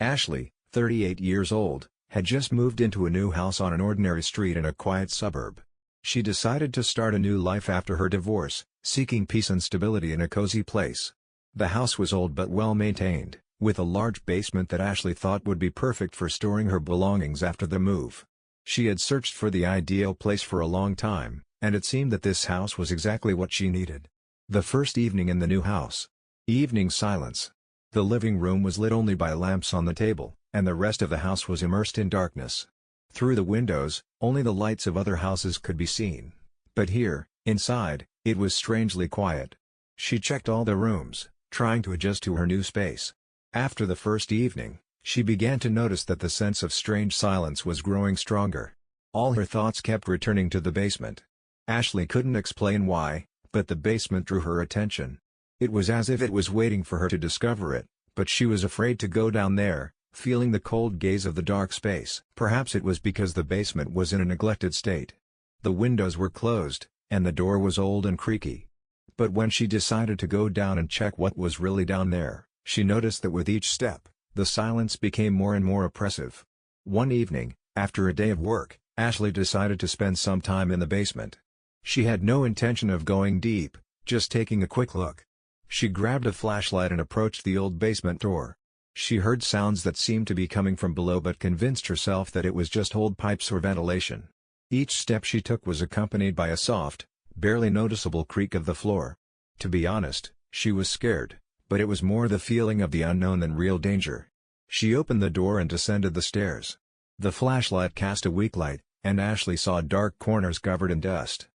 Ashley, 38 years old, had just moved into a new house on an ordinary street in a quiet suburb. She decided to start a new life after her divorce, seeking peace and stability in a cozy place. The house was old but well maintained, with a large basement that Ashley thought would be perfect for storing her belongings after the move. She had searched for the ideal place for a long time, and it seemed that this house was exactly what she needed. The first evening in the new house. Evening silence. The living room was lit only by lamps on the table, and the rest of the house was immersed in darkness. Through the windows, only the lights of other houses could be seen. But here, inside, it was strangely quiet. She checked all the rooms, trying to adjust to her new space. After the first evening, she began to notice that the sense of strange silence was growing stronger. All her thoughts kept returning to the basement. Ashley couldn't explain why, but the basement drew her attention. It was as if it was waiting for her to discover it, but she was afraid to go down there, feeling the cold gaze of the dark space. Perhaps it was because the basement was in a neglected state. The windows were closed, and the door was old and creaky. But when she decided to go down and check what was really down there, she noticed that with each step, the silence became more and more oppressive. One evening, after a day of work, Ashley decided to spend some time in the basement. She had no intention of going deep, just taking a quick look. She grabbed a flashlight and approached the old basement door. She heard sounds that seemed to be coming from below but convinced herself that it was just old pipes or ventilation. Each step she took was accompanied by a soft, barely noticeable creak of the floor. To be honest, she was scared, but it was more the feeling of the unknown than real danger. She opened the door and descended the stairs. The flashlight cast a weak light, and Ashley saw dark corners covered in dust.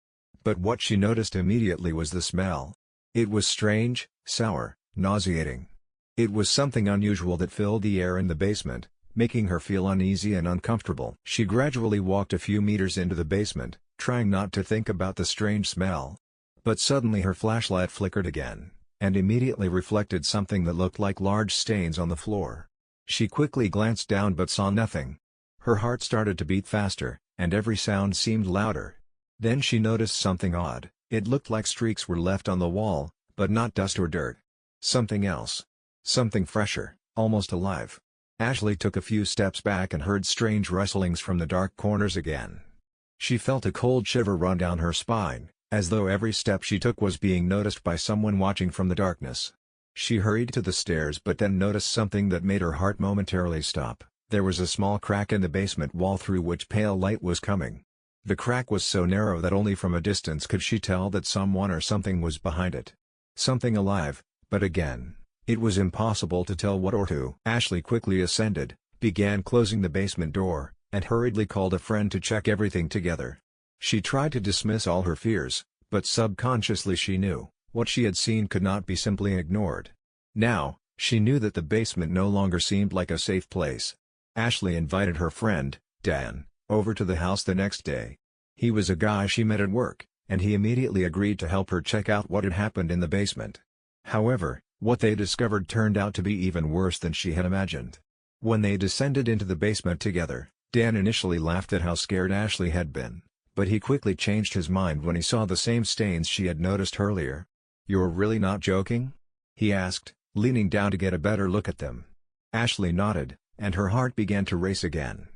But what she noticed immediately was the smell. It was strange, sour, nauseating. It was something unusual that filled the air in the basement, making her feel uneasy and uncomfortable. She gradually walked a few meters into the basement, trying not to think about the strange smell. But suddenly her flashlight flickered again, and immediately reflected something that looked like large stains on the floor. She quickly glanced down but saw nothing. Her heart started to beat faster, and every sound seemed louder. Then she noticed something odd. It looked like streaks were left on the wall, but not dust or dirt. Something else. Something fresher, almost alive. Ashley took a few steps back and heard strange rustlings from the dark corners again. She felt a cold shiver run down her spine, as though every step she took was being noticed by someone watching from the darkness. She hurried to the stairs but then noticed something that made her heart momentarily stop. There was a small crack in the basement wall through which pale light was coming. The crack was so narrow that only from a distance could she tell that someone or something was behind it. Something alive, but again, it was impossible to tell what or who. Ashley quickly ascended, began closing the basement door, and hurriedly called a friend to check everything together. She tried to dismiss all her fears, but subconsciously she knew, what she had seen could not be simply ignored. Now, she knew that the basement no longer seemed like a safe place. Ashley invited her friend, Dan, over to the house the next day. He was a guy she met at work, and he immediately agreed to help her check out what had happened in the basement. However, what they discovered turned out to be even worse than she had imagined. When they descended into the basement together, Dan initially laughed at how scared Ashley had been, but he quickly changed his mind when he saw the same stains she had noticed earlier. "You're really not joking?" he asked, leaning down to get a better look at them. Ashley nodded, and her heart began to race again.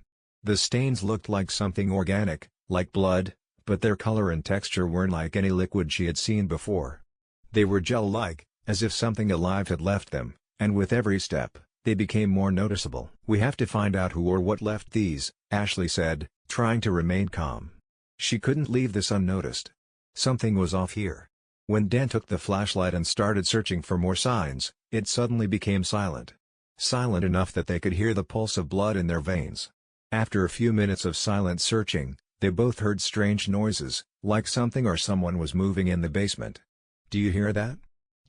The stains looked like something organic, like blood, but their color and texture weren't like any liquid she had seen before. They were gel-like, as if something alive had left them, and with every step, they became more noticeable. "We have to find out who or what left these," Ashley said, trying to remain calm. She couldn't leave this unnoticed. Something was off here. When Dan took the flashlight and started searching for more signs, it suddenly became silent. Silent enough that they could hear the pulse of blood in their veins. After a few minutes of silent searching, they both heard strange noises, like something or someone was moving in the basement. "Do you hear that?"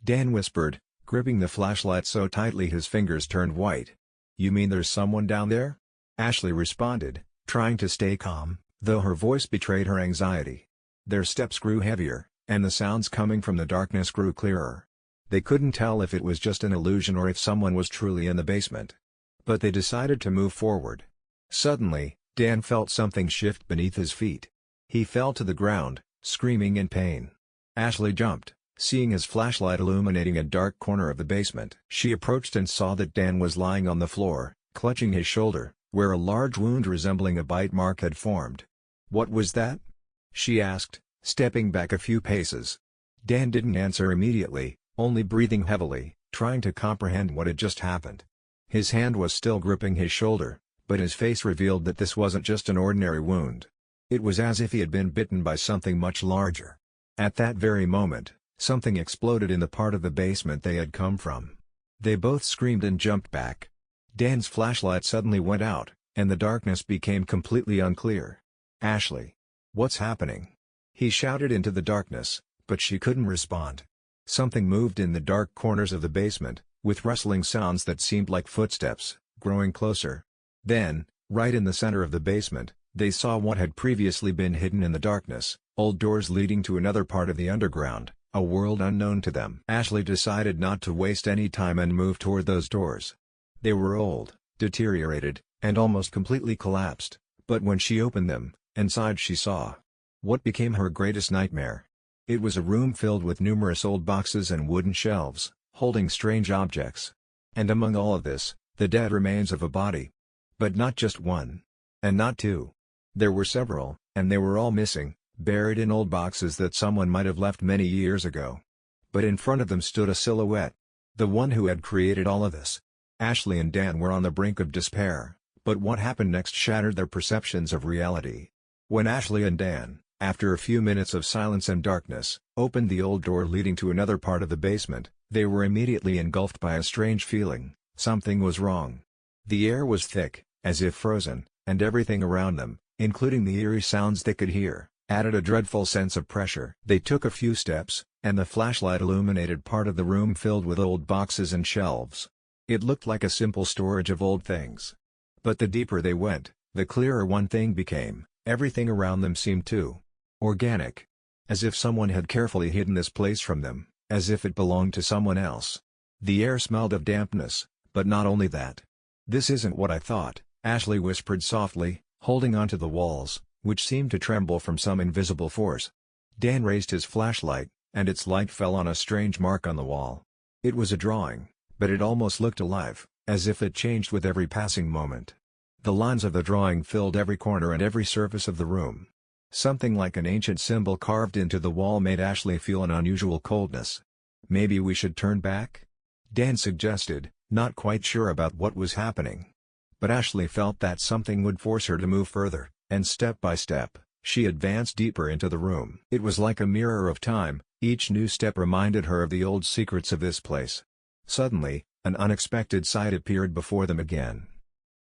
Dan whispered, gripping the flashlight so tightly his fingers turned white. "You mean there's someone down there?" Ashley responded, trying to stay calm, though her voice betrayed her anxiety. Their steps grew heavier, and the sounds coming from the darkness grew clearer. They couldn't tell if it was just an illusion or if someone was truly in the basement. But they decided to move forward. Suddenly, Dan felt something shift beneath his feet. He fell to the ground, screaming in pain. Ashley jumped, seeing his flashlight illuminating a dark corner of the basement. She approached and saw that Dan was lying on the floor, clutching his shoulder, where a large wound resembling a bite mark had formed. "What was that?" she asked, stepping back a few paces. Dan didn't answer immediately, only breathing heavily, trying to comprehend what had just happened. His hand was still gripping his shoulder, but his face revealed that this wasn't just an ordinary wound. It was as if he had been bitten by something much larger. At that very moment, something exploded in the part of the basement they had come from. They both screamed and jumped back. Dan's flashlight suddenly went out, and the darkness became completely unclear. "Ashley! What's happening?" he shouted into the darkness, but she couldn't respond. Something moved in the dark corners of the basement, with rustling sounds that seemed like footsteps, growing closer. Then, right in the center of the basement, they saw what had previously been hidden in the darkness, old doors leading to another part of the underground, a world unknown to them. Ashley decided not to waste any time and moved toward those doors. They were old, deteriorated, and almost completely collapsed, but when she opened them, inside she saw what became her greatest nightmare. It was a room filled with numerous old boxes and wooden shelves, holding strange objects. And among all of this, the dead remains of a body. But not just one. And not two. There were several, and they were all missing, buried in old boxes that someone might have left many years ago. But in front of them stood a silhouette. The one who had created all of this. Ashley and Dan were on the brink of despair, but what happened next shattered their perceptions of reality. When Ashley and Dan, after a few minutes of silence and darkness, opened the old door leading to another part of the basement, they were immediately engulfed by a strange feeling. Something was wrong. The air was thick, as if frozen, and everything around them, including the eerie sounds they could hear, added a dreadful sense of pressure. They took a few steps, and the flashlight illuminated part of the room filled with old boxes and shelves. It looked like a simple storage of old things. But the deeper they went, the clearer one thing became: everything around them seemed too organic. As if someone had carefully hidden this place from them, as if it belonged to someone else. The air smelled of dampness, but not only that. "This isn't what I thought," Ashley whispered softly, holding onto the walls, which seemed to tremble from some invisible force. Dan raised his flashlight, and its light fell on a strange mark on the wall. It was a drawing, but it almost looked alive, as if it changed with every passing moment. The lines of the drawing filled every corner and every surface of the room. Something like an ancient symbol carved into the wall made Ashley feel an unusual coldness. "Maybe we should turn back?" Dan suggested, not quite sure about what was happening. But Ashley felt that something would force her to move further, and step by step, she advanced deeper into the room. It was like a mirror of time, each new step reminded her of the old secrets of this place. Suddenly, an unexpected sight appeared before them again.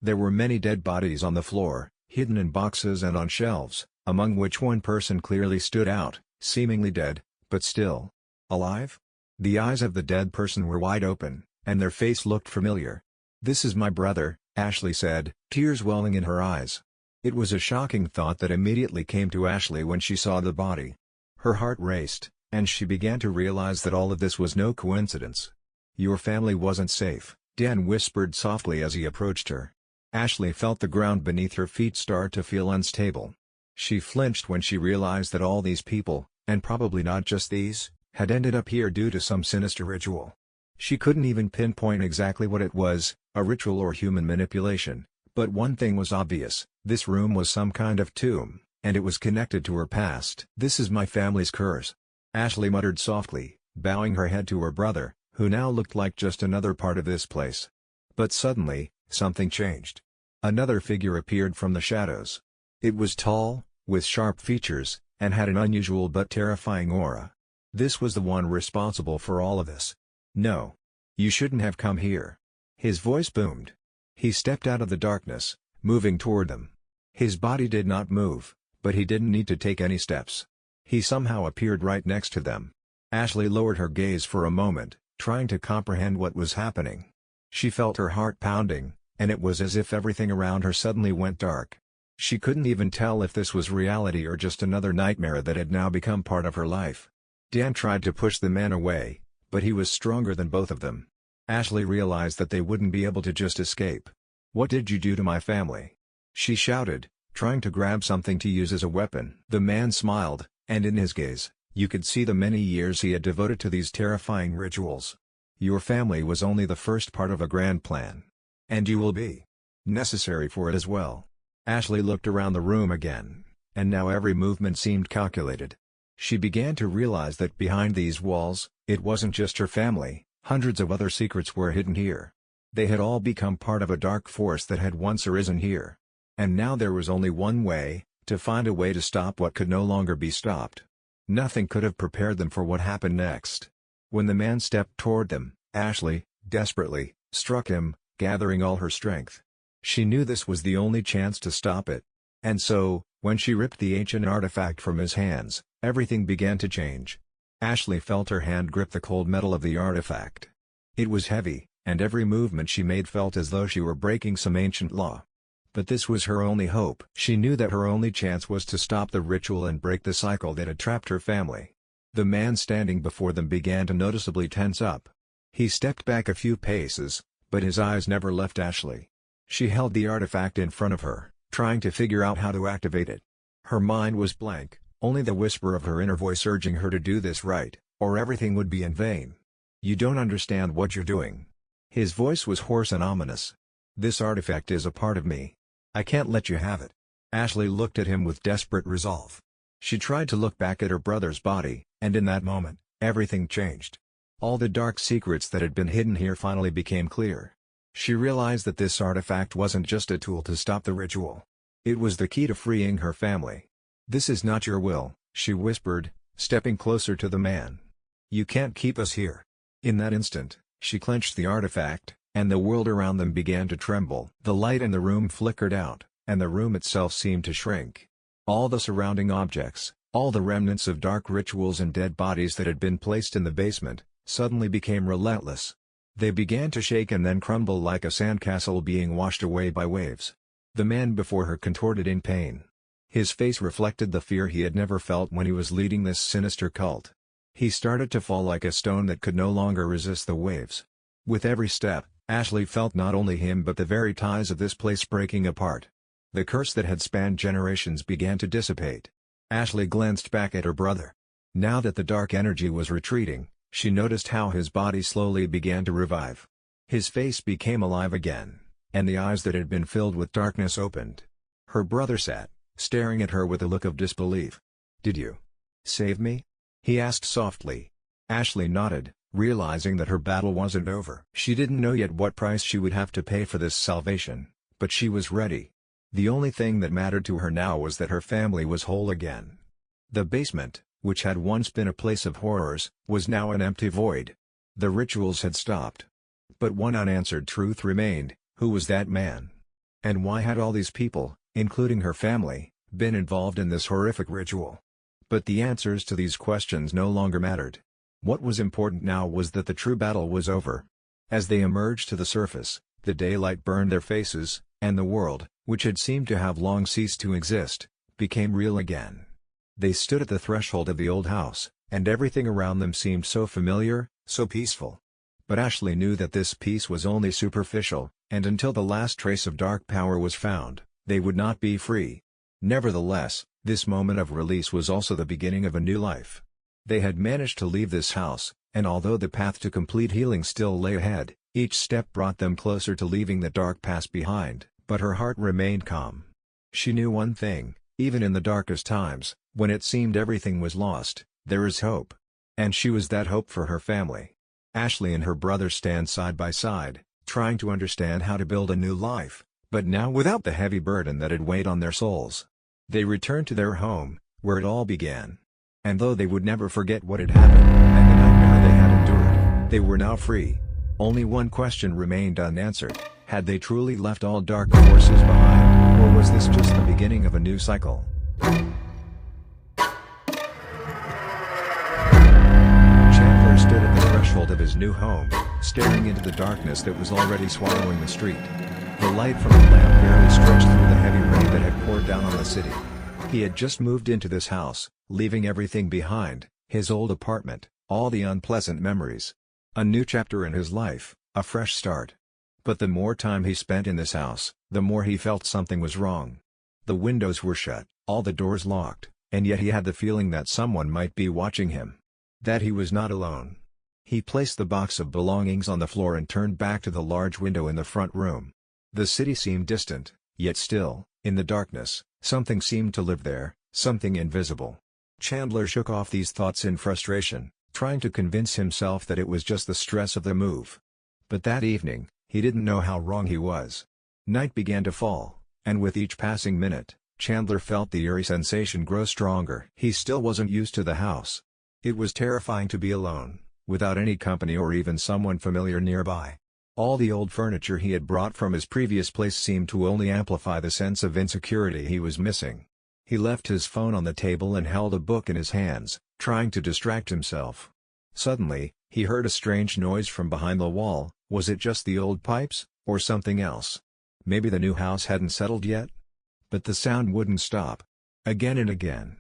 There were many dead bodies on the floor, hidden in boxes and on shelves, among which one person clearly stood out, seemingly dead, but still alive. The eyes of the dead person were wide open, and their face looked familiar. "This is my brother," Ashley said, tears welling in her eyes. It was a shocking thought that immediately came to Ashley when she saw the body. Her heart raced, and she began to realize that all of this was no coincidence. "Your family wasn't safe," Dan whispered softly as he approached her. Ashley felt the ground beneath her feet start to feel unstable. She flinched when she realized that all these people, and probably not just these, had ended up here due to some sinister ritual. She couldn't even pinpoint exactly what it was, a ritual or human manipulation, but one thing was obvious: this room was some kind of tomb, and it was connected to her past. "This is my family's curse," Ashley muttered softly, bowing her head to her brother, who now looked like just another part of this place. But suddenly, something changed. Another figure appeared from the shadows. It was tall, with sharp features, and had an unusual but terrifying aura. This was the one responsible for all of this. "No. You shouldn't have come here." His voice boomed. He stepped out of the darkness, moving toward them. His body did not move, but he didn't need to take any steps. He somehow appeared right next to them. Ashley lowered her gaze for a moment, trying to comprehend what was happening. She felt her heart pounding, and it was as if everything around her suddenly went dark. She couldn't even tell if this was reality or just another nightmare that had now become part of her life. Dan tried to push the man away, but he was stronger than both of them. Ashley realized that they wouldn't be able to just escape. "What did you do to my family?" she shouted, trying to grab something to use as a weapon. The man smiled, and in his gaze, you could see the many years he had devoted to these terrifying rituals. "Your family was only the first part of a grand plan. And you will be. necessary for it as well. Ashley looked around the room again, and now every movement seemed calculated. She began to realize that behind these walls, it wasn't just her family, hundreds of other secrets were hidden here. They had all become part of a dark force that had once arisen here. And now there was only one way, to find a way to stop what could no longer be stopped. Nothing could have prepared them for what happened next. When the man stepped toward them, Ashley, desperately, struck him, gathering all her strength. She knew this was the only chance to stop it. And so, when she ripped the ancient artifact from his hands, everything began to change. Ashley felt her hand grip the cold metal of the artifact. It was heavy, and every movement she made felt as though she were breaking some ancient law. But this was her only hope. She knew that her only chance was to stop the ritual and break the cycle that had trapped her family. The man standing before them began to noticeably tense up. He stepped back a few paces, but his eyes never left Ashley. She held the artifact in front of her, trying to figure out how to activate it. Her mind was blank, only the whisper of her inner voice urging her to do this right, or everything would be in vain. "You don't understand what you're doing." His voice was hoarse and ominous. "This artifact is a part of me. I can't let you have it." Ashley looked at him with desperate resolve. She tried to look back at her brother's body, and in that moment, everything changed. All the dark secrets that had been hidden here finally became clear. She realized that this artifact wasn't just a tool to stop the ritual. It was the key to freeing her family. "This is not your will," she whispered, stepping closer to the man. "You can't keep us here." In that instant, she clenched the artifact, and the world around them began to tremble. The light in the room flickered out, and the room itself seemed to shrink. All the surrounding objects, all the remnants of dark rituals and dead bodies that had been placed in the basement, suddenly became relentless. They began to shake and then crumble like a sandcastle being washed away by waves. The man before her contorted in pain. His face reflected the fear he had never felt when he was leading this sinister cult. He started to fall like a stone that could no longer resist the waves. With every step, Ashley felt not only him but the very ties of this place breaking apart. The curse that had spanned generations began to dissipate. Ashley glanced back at her brother. Now that the dark energy was retreating, she noticed how his body slowly began to revive. His face became alive again, and the eyes that had been filled with darkness opened. Her brother sat, staring at her with a look of disbelief. "Did you save me?" he asked softly. Ashley nodded, realizing that her battle wasn't over. She didn't know yet what price she would have to pay for this salvation, but she was ready. The only thing that mattered to her now was that her family was whole again. The basement, which had once been a place of horrors, was now an empty void. The rituals had stopped. But one unanswered truth remained: who was that man? And why had all these people, including her family, been involved in this horrific ritual? But the answers to these questions no longer mattered. What was important now was that the true battle was over. As they emerged to the surface, the daylight burned their faces, and the world, which had seemed to have long ceased to exist, became real again. They stood at the threshold of the old house, and everything around them seemed so familiar, so peaceful. But Ashley knew that this peace was only superficial, and until the last trace of dark power was found, they would not be free. Nevertheless, this moment of release was also the beginning of a new life. They had managed to leave this house, and although the path to complete healing still lay ahead, each step brought them closer to leaving the dark past behind, but her heart remained calm. She knew one thing: even in the darkest times, when it seemed everything was lost, there is hope. And she was that hope for her family. Ashley and her brother stand side by side, trying to understand how to build a new life, but now without the heavy burden that had weighed on their souls. They returned to their home, where it all began. And though they would never forget what had happened, and the nightmare they had endured, they were now free. Only one question remained unanswered: had they truly left all dark forces behind, or was this just the beginning of a new cycle? Chandler stood at the threshold of his new home, staring into the darkness that was already swallowing the street. The light from the lamp barely stretched through the heavy rain that had poured down on the city. He had just moved into this house, leaving everything behind: his old apartment, all the unpleasant memories. A new chapter in his life, a fresh start. But the more time he spent in this house, the more he felt something was wrong. The windows were shut, all the doors locked, and yet he had the feeling that someone might be watching him. That he was not alone. He placed the box of belongings on the floor and turned back to the large window in the front room. The city seemed distant, yet still, in the darkness, something seemed to live there, something invisible. Chandler shook off these thoughts in frustration, trying to convince himself that it was just the stress of the move. But that evening, he didn't know how wrong he was. Night began to fall, and with each passing minute, Chandler felt the eerie sensation grow stronger. He still wasn't used to the house. It was terrifying to be alone, without any company or even someone familiar nearby. All the old furniture he had brought from his previous place seemed to only amplify the sense of insecurity he was missing. He left his phone on the table and held a book in his hands, trying to distract himself. Suddenly, he heard a strange noise from behind the wall. Was it just the old pipes, or something else? Maybe the new house hadn't settled yet? But the sound wouldn't stop. Again and again.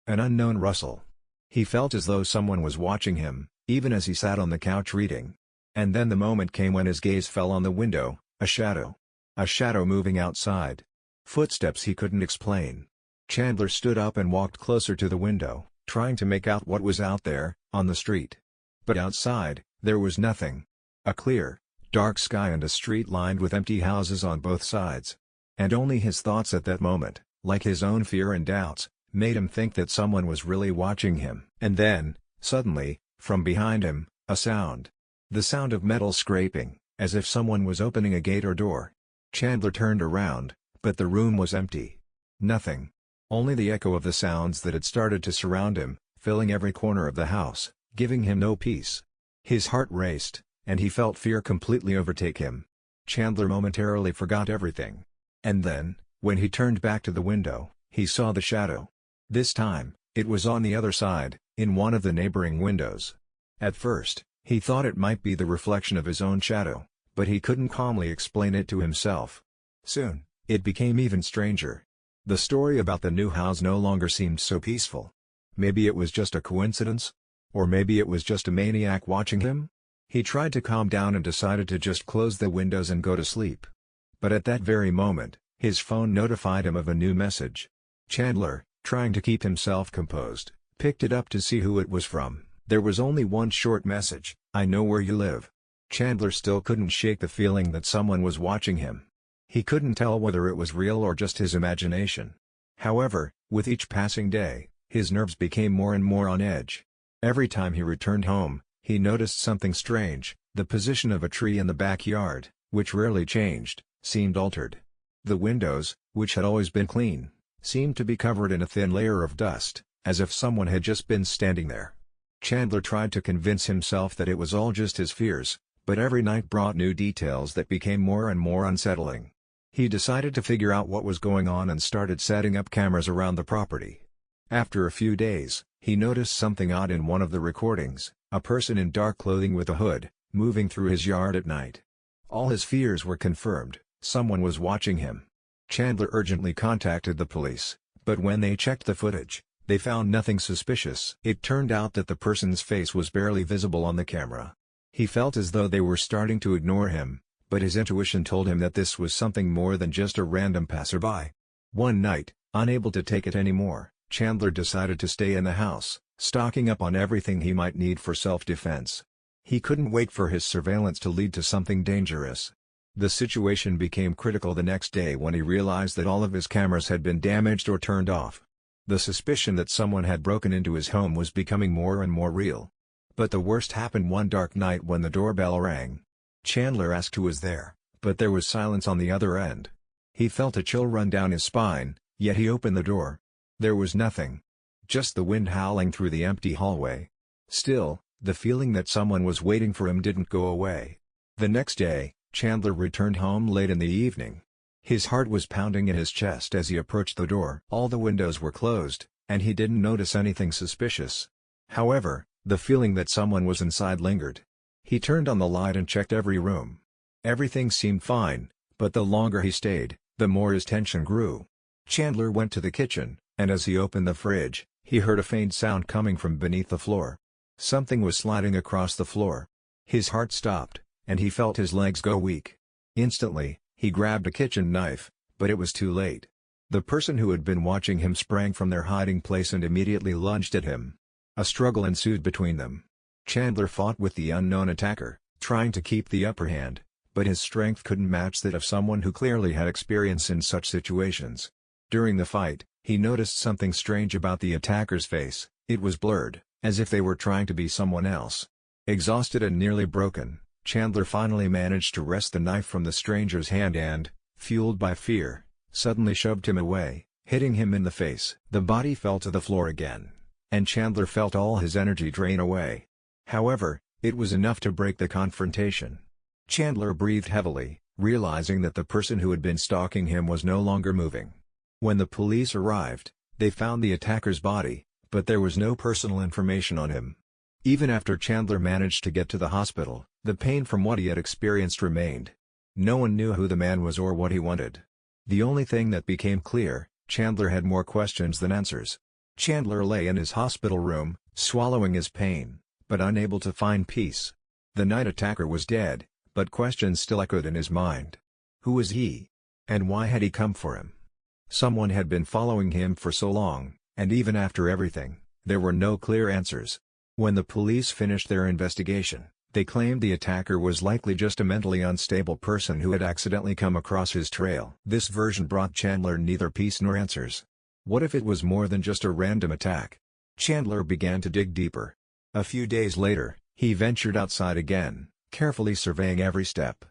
An unknown rustle. He felt as though someone was watching him, even as he sat on the couch reading. And then the moment came when his gaze fell on the window, a shadow. A shadow moving outside. Footsteps he couldn't explain. Chandler stood up and walked closer to the window, trying to make out what was out there, on the street. But outside, there was nothing. A clear, dark sky and a street lined with empty houses on both sides. And only his thoughts at that moment, like his own fear and doubts, made him think that someone was really watching him. And then, suddenly, from behind him, a sound. The sound of metal scraping, as if someone was opening a gate or door. Chandler turned around, but the room was empty. Nothing. Only the echo of the sounds that had started to surround him, filling every corner of the house, giving him no peace. His heart raced, and he felt fear completely overtake him. Chandler momentarily forgot everything. And then, when he turned back to the window, he saw the shadow. This time, it was on the other side, in one of the neighboring windows. At first, he thought it might be the reflection of his own shadow, but he couldn't calmly explain it to himself. Soon, it became even stranger. The story about the new house no longer seemed so peaceful. Maybe it was just a coincidence? Or maybe it was just a maniac watching him? He tried to calm down and decided to just close the windows and go to sleep. But at that very moment, his phone notified him of a new message. Chandler, trying to keep himself composed, picked it up to see who it was from. There was only one short message: "I know where you live." Chandler still couldn't shake the feeling that someone was watching him. He couldn't tell whether it was real or just his imagination. However, with each passing day, his nerves became more and more on edge. Every time he returned home, he noticed something strange. The position of a tree in the backyard, which rarely changed, seemed altered. The windows, which had always been clean, seemed to be covered in a thin layer of dust, as if someone had just been standing there. Chandler tried to convince himself that it was all just his fears, but every night brought new details that became more and more unsettling. He decided to figure out what was going on and started setting up cameras around the property. After a few days, he noticed something odd in one of the recordings: a person in dark clothing with a hood, moving through his yard at night. All his fears were confirmed. Someone was watching him. Chandler urgently contacted the police, but when they checked the footage, they found nothing suspicious. It turned out that the person's face was barely visible on the camera. He felt as though they were starting to ignore him, but his intuition told him that this was something more than just a random passerby. One night, unable to take it anymore, Chandler decided to stay in the house, stocking up on everything he might need for self-defense. He couldn't wait for his surveillance to lead to something dangerous. The situation became critical the next day when he realized that all of his cameras had been damaged or turned off. The suspicion that someone had broken into his home was becoming more and more real. But the worst happened one dark night when the doorbell rang. Chandler asked who was there, but there was silence on the other end. He felt a chill run down his spine, yet he opened the door. There was nothing. Just the wind howling through the empty hallway. Still, the feeling that someone was waiting for him didn't go away. The next day, Chandler returned home late in the evening. His heart was pounding in his chest as he approached the door. All the windows were closed, and he didn't notice anything suspicious. However, the feeling that someone was inside lingered. He turned on the light and checked every room. Everything seemed fine, but the longer he stayed, the more his tension grew. Chandler went to the kitchen, and as he opened the fridge, he heard a faint sound coming from beneath the floor. Something was sliding across the floor. His heart stopped, and he felt his legs go weak. Instantly, he grabbed a kitchen knife, but it was too late. The person who had been watching him sprang from their hiding place and immediately lunged at him. A struggle ensued between them. Chandler fought with the unknown attacker, trying to keep the upper hand, but his strength couldn't match that of someone who clearly had experience in such situations. During the fight, he noticed something strange about the attacker's face. It was blurred, as if they were trying to be someone else. Exhausted and nearly broken, Chandler finally managed to wrest the knife from the stranger's hand and, fueled by fear, suddenly shoved him away, hitting him in the face. The body fell to the floor again, and Chandler felt all his energy drain away. However, it was enough to break the confrontation. Chandler breathed heavily, realizing that the person who had been stalking him was no longer moving. When the police arrived, they found the attacker's body, but there was no personal information on him. Even after Chandler managed to get to the hospital, the pain from what he had experienced remained. No one knew who the man was or what he wanted. The only thing that became clear, Chandler had more questions than answers. Chandler lay in his hospital room, swallowing his pain, but unable to find peace. The night attacker was dead, but questions still echoed in his mind. Who was he? And why had he come for him? Someone had been following him for so long, and even after everything, there were no clear answers. When the police finished their investigation, they claimed the attacker was likely just a mentally unstable person who had accidentally come across his trail. This version brought Chandler neither peace nor answers. What if it was more than just a random attack? Chandler began to dig deeper. A few days later, he ventured outside again, carefully surveying every step.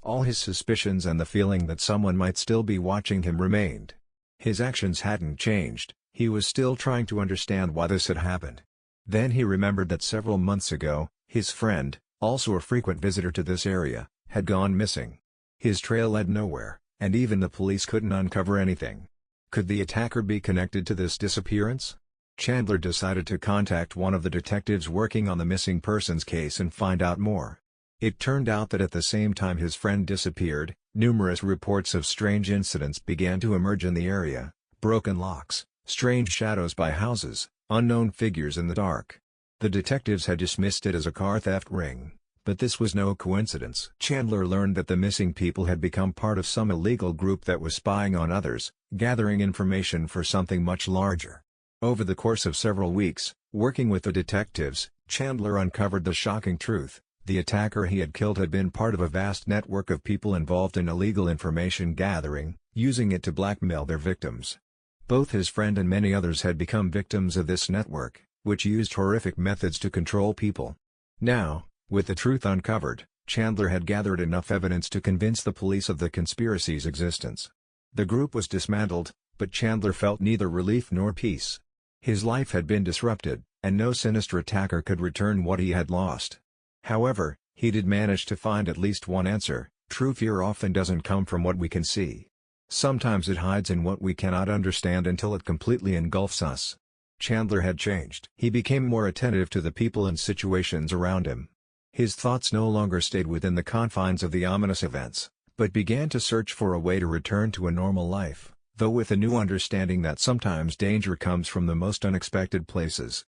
All his suspicions and the feeling that someone might still be watching him remained. His actions hadn't changed, he was still trying to understand why this had happened. Then he remembered that several months ago, his friend, also a frequent visitor to this area, had gone missing. His trail led nowhere, and even the police couldn't uncover anything. Could the attacker be connected to this disappearance? Chandler decided to contact one of the detectives working on the missing persons case and find out more. It turned out that at the same time his friend disappeared, numerous reports of strange incidents began to emerge in the area: broken locks, strange shadows by houses, unknown figures in the dark. The detectives had dismissed it as a car theft ring, but this was no coincidence. Chandler learned that the missing people had become part of some illegal group that was spying on others, gathering information for something much larger. Over the course of several weeks, working with the detectives, Chandler uncovered the shocking truth: the attacker he had killed had been part of a vast network of people involved in illegal information gathering, using it to blackmail their victims. Both his friend and many others had become victims of this network, which used horrific methods to control people. Now, with the truth uncovered, Chandler had gathered enough evidence to convince the police of the conspiracy's existence. The group was dismantled, but Chandler felt neither relief nor peace. His life had been disrupted, and no sinister attacker could return what he had lost. However, he did manage to find at least one answer: true fear often doesn't come from what we can see. Sometimes it hides in what we cannot understand until it completely engulfs us. Chandler had changed. He became more attentive to the people and situations around him. His thoughts no longer stayed within the confines of the ominous events, but began to search for a way to return to a normal life, though with a new understanding that sometimes danger comes from the most unexpected places.